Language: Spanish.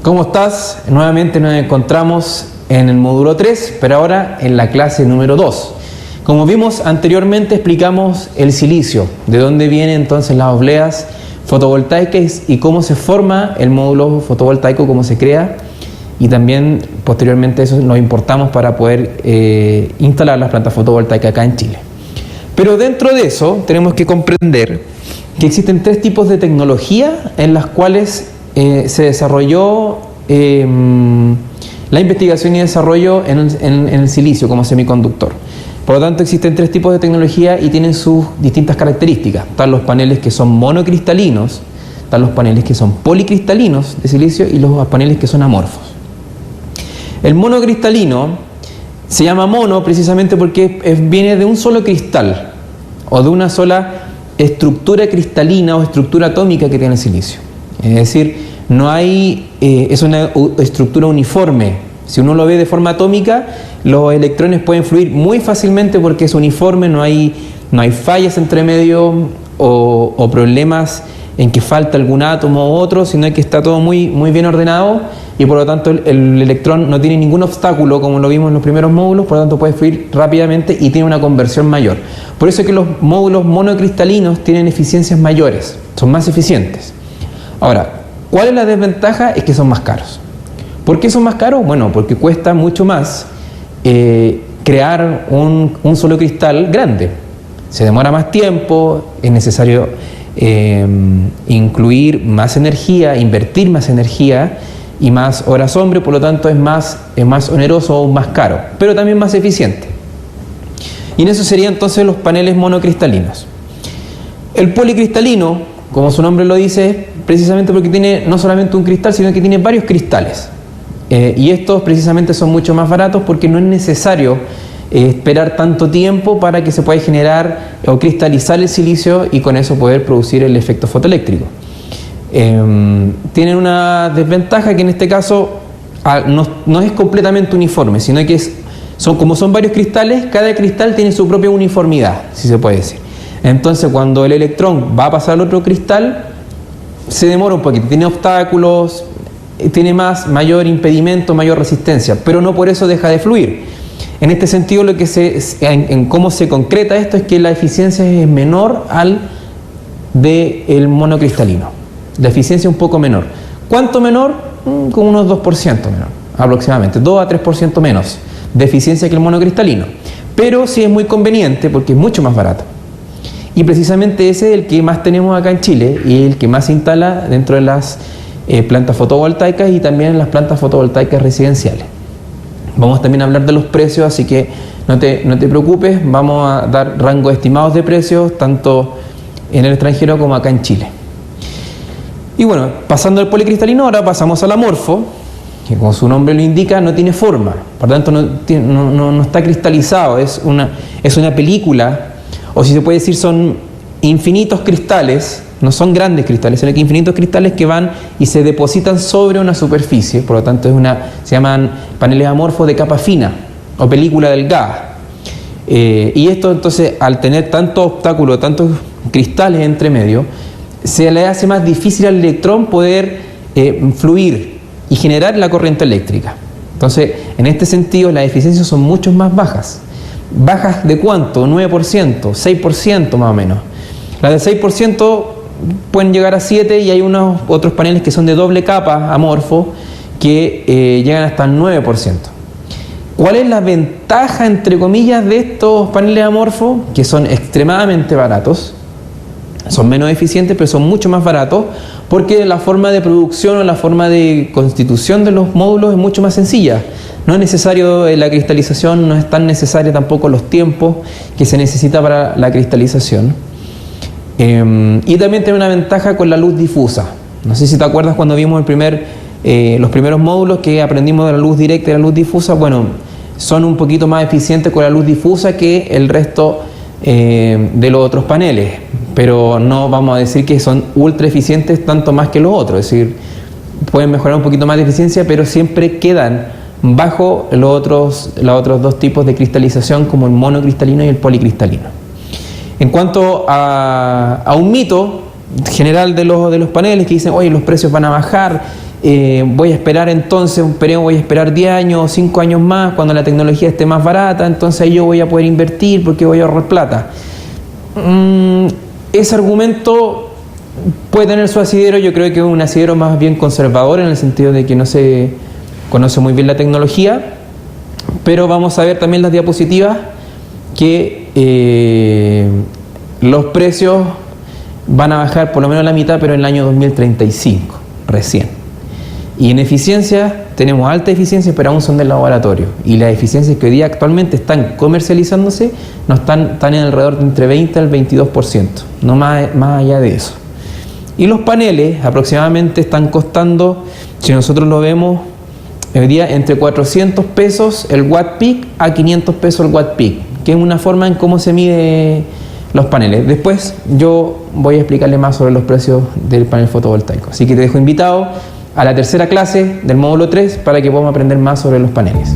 ¿Cómo estás? Nuevamente nos encontramos en el módulo 3, pero ahora en la clase número 2. Como vimos anteriormente, explicamos el silicio, de dónde vienen entonces las obleas fotovoltaicas y cómo se forma el módulo fotovoltaico, cómo se crea, y también posteriormente eso lo importamos para poder instalar las plantas fotovoltaicas acá en Chile. Pero dentro de eso tenemos que comprender que existen tres tipos de tecnología en las cuales se desarrolló la investigación y desarrollo en el silicio como semiconductor. Por lo tanto, existen tres tipos de tecnología y tienen sus distintas características. Están los paneles que son monocristalinos, están los paneles que son policristalinos de silicio y los paneles que son amorfos. El monocristalino se llama mono precisamente porque viene de un solo cristal o de una sola estructura cristalina o estructura atómica que tiene el silicio. Es decir, no hay, es una estructura uniforme. Si uno lo ve de forma atómica, los electrones pueden fluir muy fácilmente porque es uniforme, no hay fallas entre medio o problemas en que falta algún átomo u otro, sino que está todo muy bien ordenado y por lo tanto el electrón no tiene ningún obstáculo, como lo vimos en los primeros módulos, por lo tanto puede fluir rápidamente y tiene una conversión mayor. Por eso es que los módulos monocristalinos tienen eficiencias mayores, son más eficientes. Ahora, ¿cuál es la desventaja? Es que son más caros. ¿Por qué son más caros? Bueno, porque cuesta mucho más crear un solo cristal grande. Se demora más tiempo, es necesario incluir más energía, invertir más energía y más horas hombre, por lo tanto es más oneroso o más caro, pero también más eficiente. Y en eso serían entonces los paneles monocristalinos. El policristalino, como su nombre lo dice, precisamente porque tiene no solamente un cristal, sino que tiene varios cristales. Y estos precisamente son mucho más baratos porque no es necesario esperar tanto tiempo para que se pueda generar o cristalizar el silicio y con eso poder producir el efecto fotoeléctrico. Tienen una desventaja que en este caso no es completamente uniforme, sino que como son varios cristales, cada cristal tiene su propia uniformidad, si se puede decir. Entonces cuando el electrón va a pasar al otro cristal, se demora un poquito, tiene obstáculos, tiene mayor impedimento, mayor resistencia, pero no por eso deja de fluir. En este sentido, en cómo se concreta esto es que la eficiencia es menor al del monocristalino. La eficiencia es un poco menor. ¿Cuánto menor? Como unos 2% menor, aproximadamente, 2 a 3% menos de eficiencia que el monocristalino. Pero sí es muy conveniente porque es mucho más barato. Y precisamente ese es el que más tenemos acá en Chile y el que más se instala dentro de las plantas fotovoltaicas y también en las plantas fotovoltaicas residenciales. Vamos también a hablar de los precios, así que no te preocupes, vamos a dar rangos estimados de precios tanto en el extranjero como acá en Chile. Y bueno, pasando al policristalino, ahora pasamos al amorfo, que como su nombre lo indica, no tiene forma, por lo tanto no está cristalizado, es una película, o si se puede decir son infinitos cristales, no son grandes cristales, sino que infinitos cristales que van y se depositan sobre una superficie, por lo tanto se llaman paneles amorfos de capa fina o película delgada. Y esto entonces, al tener tantos obstáculos, tantos cristales entre medio, se le hace más difícil al electrón poder fluir y generar la corriente eléctrica. Entonces, en este sentido, las eficiencias son mucho más bajas. ¿Bajas de cuánto? 9%, 6% más o menos. Las de 6% pueden llegar a 7 y hay unos otros paneles que son de doble capa amorfo que llegan hasta el 9%. ¿Cuál es la ventaja, entre comillas, de estos paneles amorfos? Que son extremadamente baratos, son menos eficientes, pero son mucho más baratos porque la forma de producción o la forma de constitución de los módulos es mucho más sencilla. No es necesario la cristalización, no es tan necesario tampoco los tiempos que se necesita para la cristalización. Y también tiene una ventaja con la luz difusa. No sé si te acuerdas cuando vimos los primeros módulos que aprendimos de la luz directa y la luz difusa. Bueno, son un poquito más eficientes con la luz difusa que el resto de los otros paneles, pero no vamos a decir que son ultra eficientes tanto más que los otros. Es decir, pueden mejorar un poquito más de eficiencia, pero siempre quedan bajo los otros dos tipos de cristalización, como el monocristalino y el policristalino. En cuanto a un mito general de los paneles que dicen, oye, los precios van a bajar, voy a esperar entonces un periodo, voy a esperar 10 años, 5 años más, cuando la tecnología esté más barata, entonces ahí yo voy a poder invertir porque voy a ahorrar plata. Ese argumento puede tener su asidero. Yo creo que es un asidero más bien conservador, en el sentido de que no se conoce muy bien la tecnología, pero vamos a ver también las diapositivas que los precios van a bajar por lo menos la mitad, pero en el año 2035 recién. Y en eficiencia tenemos alta eficiencia, pero aún son del laboratorio, y las eficiencias que hoy día actualmente están comercializándose no están en alrededor de entre 20 al 22%, no más allá de eso. Y los paneles aproximadamente están costando, si nosotros lo vemos hoy día, entre 400 pesos el watt peak a 500 pesos el watt peak, que es una forma en cómo se mide los paneles. Después yo voy a explicarle más sobre los precios del panel fotovoltaico. Así que te dejo invitado a la tercera clase del módulo 3 para que podamos aprender más sobre los paneles.